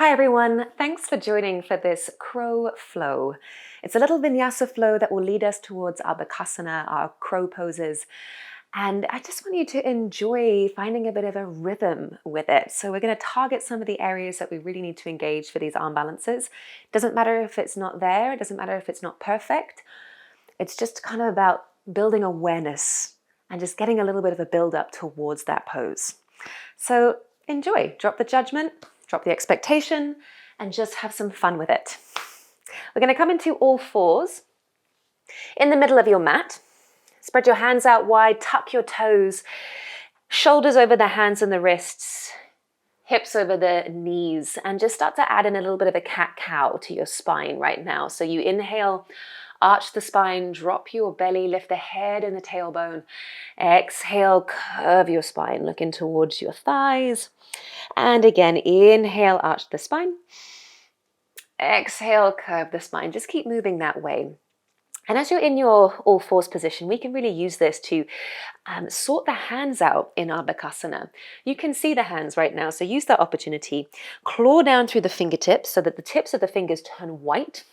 Hi everyone, thanks for joining for this crow flow. It's a little vinyasa flow that will lead us towards our Bakasana, our crow poses. And I just want you to enjoy finding a bit of a rhythm with it. So we're going to target some of the areas that we really need to engage for these arm balances. It doesn't matter if it's not there, it doesn't matter if it's not perfect. It's just kind of about building awareness and just getting a little bit of a build up towards that pose. So enjoy, drop the judgment, drop the expectation, and just have some fun with it. We're going to come into all fours in the middle of your mat. Spread your hands out wide, tuck your toes, shoulders over the hands and the wrists, hips over the knees, and just start to add in a little bit of a cat-cow to your spine right now. So you inhale, arch the spine, drop your belly, lift the head and the tailbone. Exhale, curve your spine, looking towards your thighs. And again, inhale, arch the spine. Exhale, curve the spine. Just keep moving that way. And as you're in your all fours position, we can really use this to sort the hands out in our Bakasana. You can see the hands right now, so use that opportunity. Claw down through the fingertips so that the tips of the fingers turn white.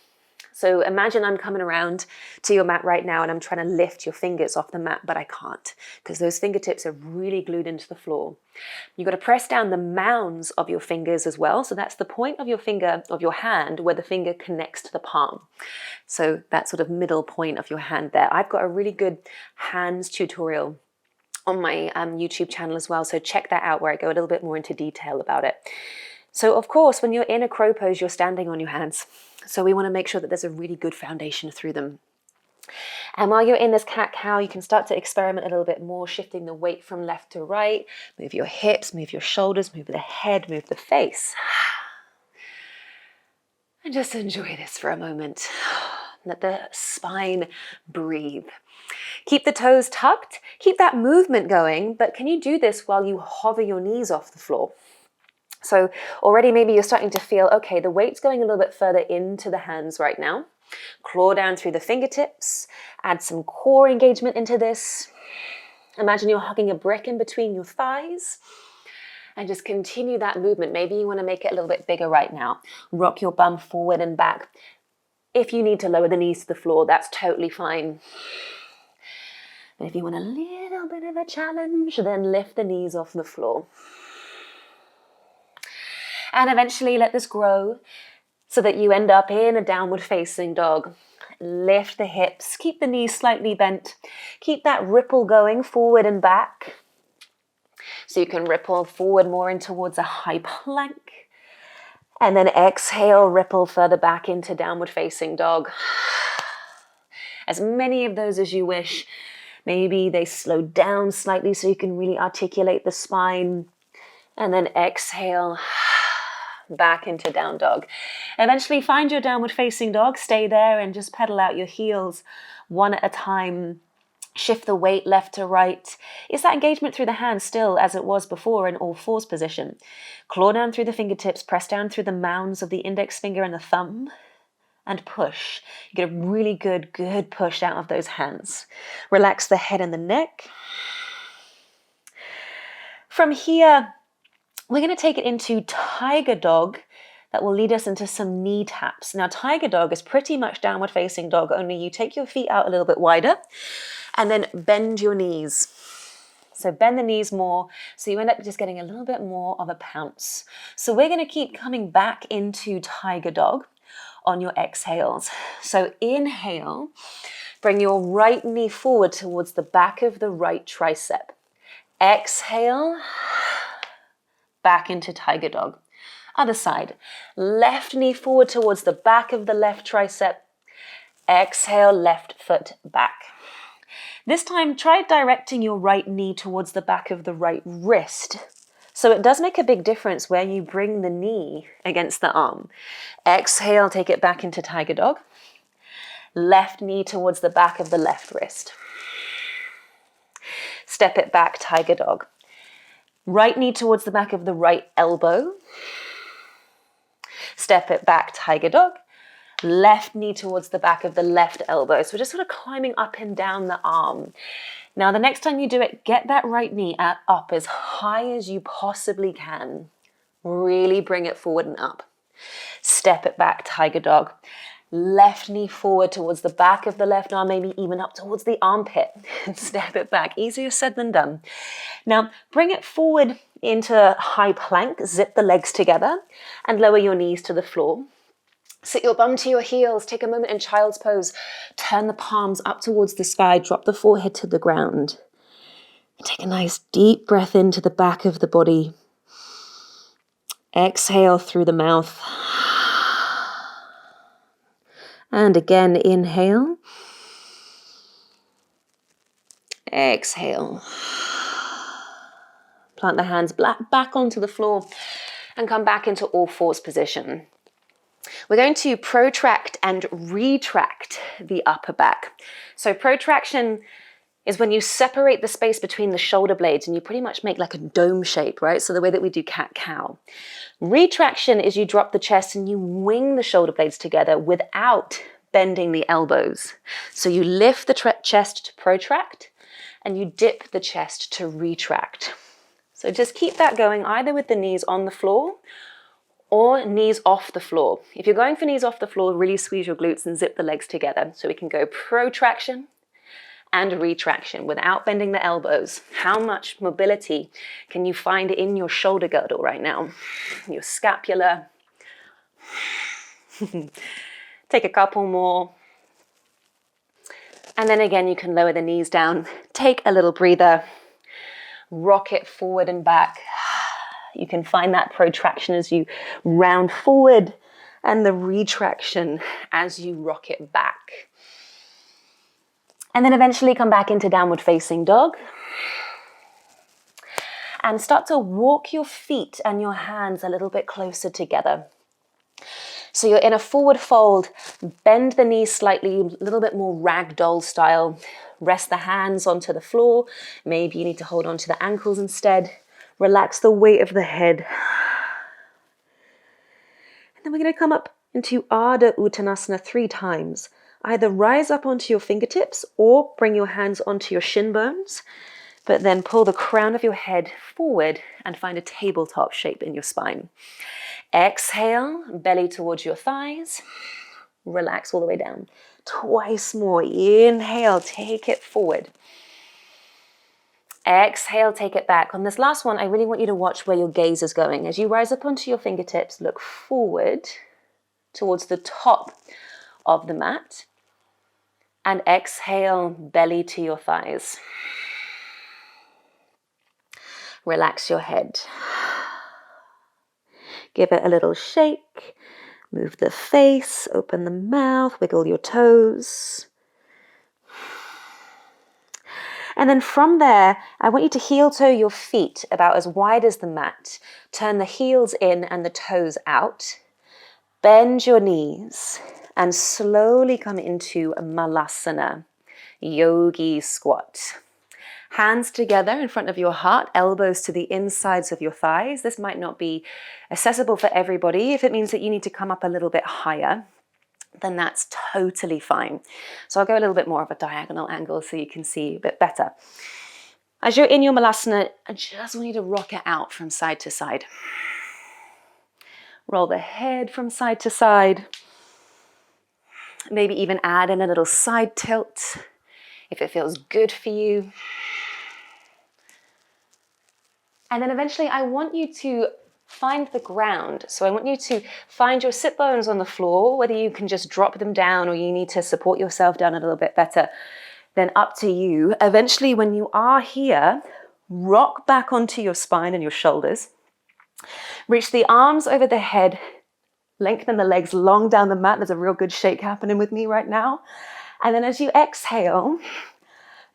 So imagine I'm coming around to your mat right now and I'm trying to lift your fingers off the mat, but I can't because those fingertips are really glued into the floor. You've got to press down the mounds of your fingers as well. So that's the point of your finger, of your hand, where the finger connects to the palm. So that sort of middle point of your hand there. I've got a really good hands tutorial on my YouTube channel as well. So check that out where I go a little bit more into detail about it. So of course, when you're in a crow pose, you're standing on your hands. So we want to make sure that there's a really good foundation through them. And while you're in this cat-cow, you can start to experiment a little bit more, shifting the weight from left to right. Move your hips, move your shoulders, move the head, move the face. And just enjoy this for a moment. Let the spine breathe. Keep the toes tucked. Keep that movement going, but can you do this while you hover your knees off the floor? So already maybe you're starting to feel, okay, the weight's going a little bit further into the hands right now. Claw down through the fingertips, add some core engagement into this. Imagine you're hugging a brick in between your thighs and just continue that movement. Maybe you want to make it a little bit bigger right now. Rock your bum forward and back. If you need to lower the knees to the floor, that's totally fine. But if you want a little bit of a challenge, then lift the knees off the floor. And eventually let this grow so that you end up in a downward facing dog. Lift the hips, keep the knees slightly bent, keep that ripple going forward and back. So you can ripple forward more in towards a high plank. And then exhale, ripple further back into downward facing dog. As many of those as you wish. Maybe they slow down slightly so you can really articulate the spine. And then exhale back into down dog. Eventually find your downward facing dog, stay there and just pedal out your heels one at a time. Shift the weight left to right. Is that engagement through the hands still as it was before in all fours position? Claw down through the fingertips, press down through the mounds of the index finger and the thumb and push. You get a really good push out of those hands. Relax the head and the neck. From here, we're going to take it into tiger dog that will lead us into some knee taps. Now, tiger dog is pretty much downward facing dog, only you take your feet out a little bit wider and then bend your knees. So bend the knees more, so you end up just getting a little bit more of a pounce. So we're going to keep coming back into tiger dog on your exhales. So inhale, bring your right knee forward towards the back of the right tricep. Exhale, back into tiger dog. Other side. Left knee forward towards the back of the left tricep. Exhale, left foot back. This time, try directing your right knee towards the back of the right wrist. So it does make a big difference where you bring the knee against the arm. Exhale, take it back into tiger dog. Left knee towards the back of the left wrist. Step it back, tiger dog. Right knee towards the back of the right elbow. Step it back, tiger dog. Left knee towards the back of the left elbow. So we're just sort of climbing up and down the arm. Now, the next time you do it, get that right knee up as high as you possibly can. Really bring it forward and up. Step it back, tiger dog. Left knee forward towards the back of the left arm, maybe even up towards the armpit. And step it back. Easier said than done. Now, bring it forward into high plank. Zip the legs together and lower your knees to the floor. Sit your bum to your heels. Take a moment in child's pose. Turn the palms up towards the sky. Drop the forehead to the ground. Take a nice deep breath into the back of the body. Exhale through the mouth. And again, inhale. Exhale. Plant the hands back onto the floor and come back into all fours position. We're going to protract and retract the upper back. So protraction is when you separate the space between the shoulder blades and you pretty much make like a dome shape, right? So the way that we do cat-cow. Retraction is you drop the chest and you wing the shoulder blades together without bending the elbows. So you lift the chest to protract and you dip the chest to retract. So just keep that going either with the knees on the floor or knees off the floor. If you're going for knees off the floor, really squeeze your glutes and zip the legs together. So we can go protraction and retraction without bending the elbows. How much mobility can you find in your shoulder girdle right now? Your scapula. Take a couple more. And then again, you can lower the knees down. Take a little breather. Rock it forward and back. You can find that protraction as you round forward and the retraction as you rock it back. And then eventually come back into downward facing dog. And start to walk your feet and your hands a little bit closer together. So you're in a forward fold, bend the knees slightly, a little bit more ragdoll style. Rest the hands onto the floor. Maybe you need to hold on to the ankles instead. Relax the weight of the head. And then we're going to come up into Arda Uttanasana 3 times. Either rise up onto your fingertips or bring your hands onto your shin bones, but then pull the crown of your head forward and find a tabletop shape in your spine. Exhale, belly towards your thighs. Relax all the way down. Twice more. Inhale, take it forward. Exhale, take it back. On this last one, I really want you to watch where your gaze is going. As you rise up onto your fingertips, look forward towards the top of the mat. And exhale, belly to your thighs. Relax your head. Give it a little shake. Move the face, open the mouth, wiggle your toes. And then from there, I want you to heel toe your feet about as wide as the mat. Turn the heels in and the toes out. Bend your knees and slowly come into Malasana, yogi squat. Hands together in front of your heart, elbows to the insides of your thighs. This might not be accessible for everybody. If it means that you need to come up a little bit higher, then that's totally fine. So I'll go a little bit more of a diagonal angle so you can see a bit better. As you're in your Malasana, I just want you to rock it out from side to side. Roll the head from side to side. Maybe even add in a little side tilt if it feels good for you. And then eventually I want you to find the ground. So I want you to find your sit bones on the floor, whether you can just drop them down or you need to support yourself down a little bit better, then up to you. Eventually, when you are here, rock back onto your spine and your shoulders. Reach the arms over the head, lengthen the legs long down the mat. There's a real good shake happening with me right now. And then as you exhale,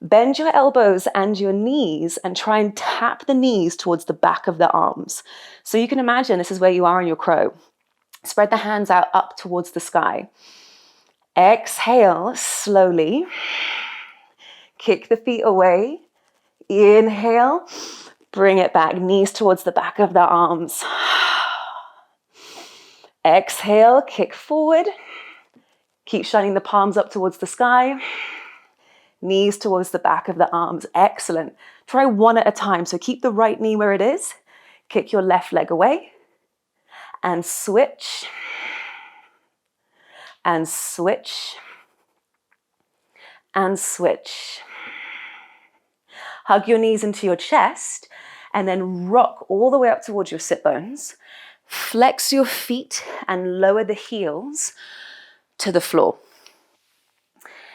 bend your elbows and your knees and try and tap the knees towards the back of the arms. So you can imagine this is where you are in your crow. Spread the hands out up towards the sky. Exhale slowly. Kick the feet away. Inhale. Bring it back. Knees towards the back of the arms. Exhale. Kick forward. Keep shining the palms up towards the sky. Knees towards the back of the arms. Excellent. Try one at a time. So keep the right knee where it is. Kick your left leg away. and switch, and switch, and switch. Hug your knees into your chest and then rock all the way up towards your sit bones. Flex your feet and lower the heels to the floor.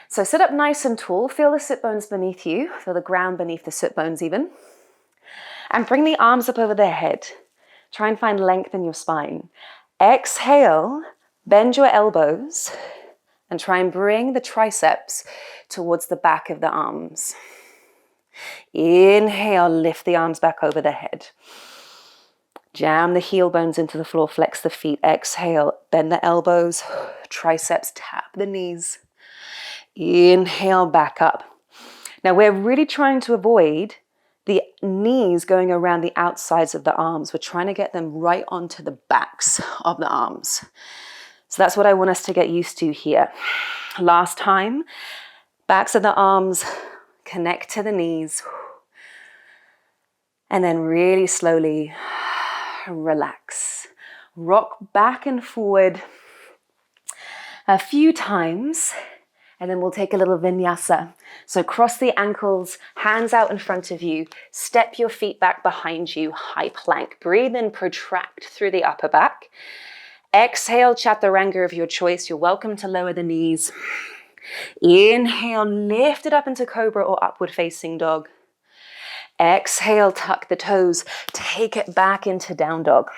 So sit up nice and tall. Feel the sit bones beneath you. Feel the ground beneath the sit bones even. And bring the arms up over the head. Try and find length in your spine. Exhale, bend your elbows and try and bring the triceps towards the back of the arms. Inhale, lift the arms back over the head. Jam the heel bones into the floor, flex the feet. Exhale, bend the elbows, triceps, tap the knees. Inhale, back up. Now we're really trying to avoid the knees going around the outsides of the arms. We're trying to get them right onto the backs of the arms. So that's what I want us to get used to here. Last time, backs of the arms connect to the knees. And then really slowly relax. Rock back and forward a few times. And then we'll take a little vinyasa. So cross the ankles, hands out in front of you. Step your feet back behind you, high plank. Breathe in, protract through the upper back. Exhale, chaturanga of your choice. You're welcome to lower the knees. Inhale, lift it up into cobra or upward facing dog. Exhale, tuck the toes. Take it back into down dog.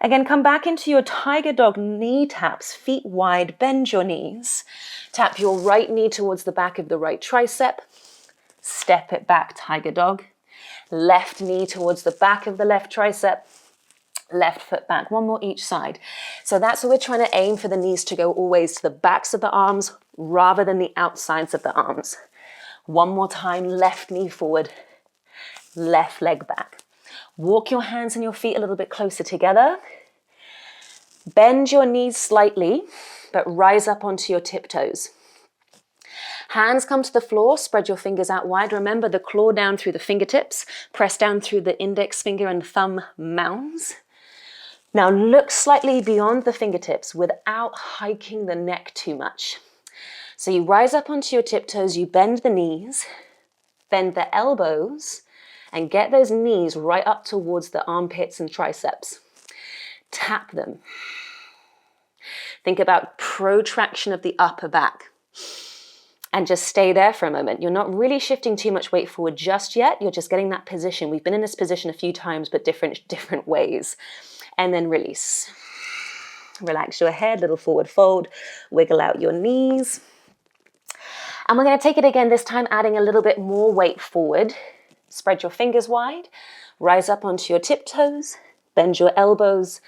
Again, come back into your tiger dog knee taps, feet wide, bend your knees. Tap your right knee towards the back of the right tricep. Step it back, tiger dog. Left knee towards the back of the left tricep. Left foot back, one more each side. So that's what we're trying to aim for, the knees to go always to the backs of the arms rather than the outsides of the arms. One more time, left knee forward, left leg back. Walk your hands and your feet a little bit closer together. Bend your knees slightly, but rise up onto your tiptoes. Hands come to the floor, spread your fingers out wide. Remember the claw down through the fingertips, press down through the index finger and thumb mounds. Now look slightly beyond the fingertips without hiking the neck too much. So you rise up onto your tiptoes, you bend the knees, bend the elbows, and get those knees right up towards the armpits and triceps. Tap them. Think about protraction of the upper back. And just stay there for a moment. You're not really shifting too much weight forward just yet. You're just getting that position. We've been in this position a few times, but different ways. And then release. Relax your head, little forward fold. Wiggle out your knees. And we're going to take it again, this time adding a little bit more weight forward. Spread your fingers wide. Rise up onto your tiptoes. Bend your elbows.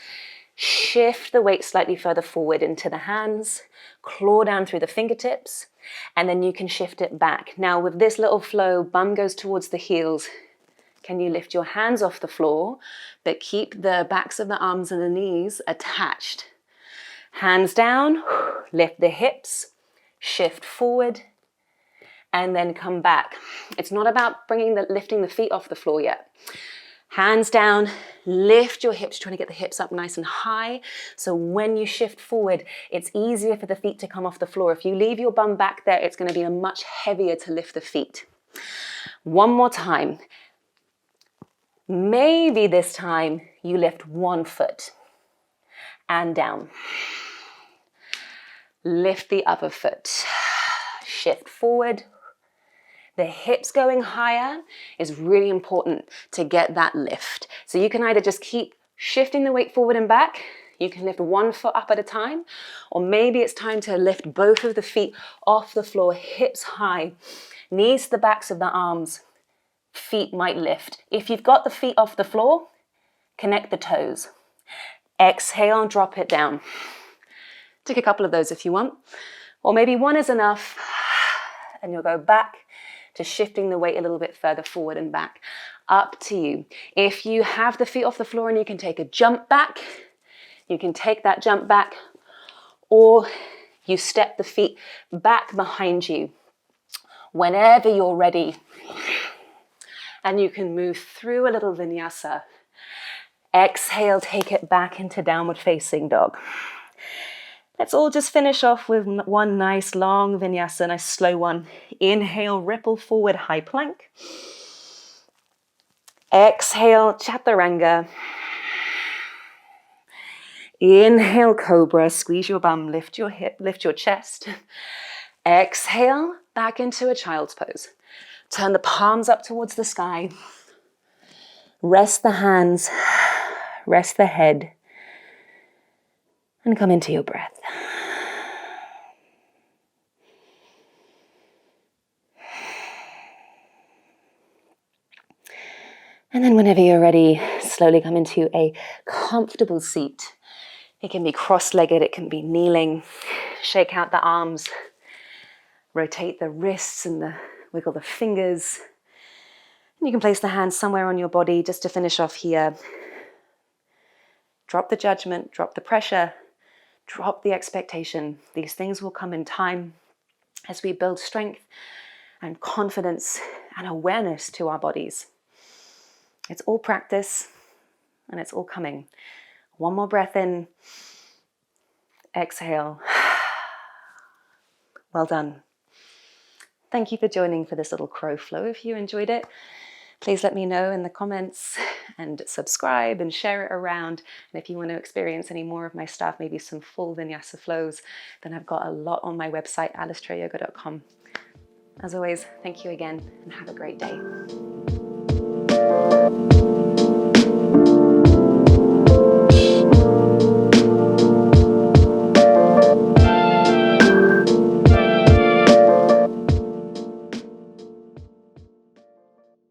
Shift the weight slightly further forward into the hands. Claw down through the fingertips. And then you can shift it back. Now with this little flow, bum goes towards the heels. Can you lift your hands off the floor, but keep the backs of the arms and the knees attached? Hands down, lift the hips, shift forward, and then come back. It's not about lifting the feet off the floor yet. Hands down, lift your hips, trying to get the hips up nice and high. So when you shift forward, it's easier for the feet to come off the floor. If you leave your bum back there, it's going to be much heavier to lift the feet. One more time. Maybe this time you lift one foot and down. Lift the upper foot. Shift forward. The hips going higher is really important to get that lift. So you can either just keep shifting the weight forward and back. You can lift one foot up at a time, or maybe it's time to lift both of the feet off the floor, hips high, knees to the backs of the arms. Feet might lift. If you've got the feet off the floor, connect the toes. Exhale and drop it down. Take a couple of those if you want, or maybe one is enough, and you'll go back to shifting the weight a little bit further forward and back. Up to you. If you have the feet off the floor and you can take a jump back, you can take that jump back, or you step the feet back behind you whenever you're ready. And you can move through a little vinyasa. Exhale, take it back into downward facing dog. Let's all just finish off with one nice long vinyasa, a nice slow one. Inhale, ripple forward, high plank. Exhale, chaturanga. Inhale, cobra, squeeze your bum, lift your hip, lift your chest. Exhale, back into a child's pose. Turn the palms up towards the sky. Rest the hands, rest the head, and come into your breath. And then whenever you're ready, slowly come into a comfortable seat. It can be cross-legged, it can be kneeling. Shake out the arms, rotate the wrists and wiggle the fingers. And you can place the hands somewhere on your body just to finish off here. Drop the judgment, drop the pressure, drop the expectation. These things will come in time as we build strength and confidence and awareness to our bodies. It's all practice and it's all coming. One more breath in. Exhale. Well done. Thank you for joining for this little crow flow. If you enjoyed it, please let me know in the comments and subscribe and share it around. And if you want to experience any more of my stuff, maybe some full vinyasa flows, then I've got a lot on my website, alicetrowyoga.com. As always, thank you again and have a great day.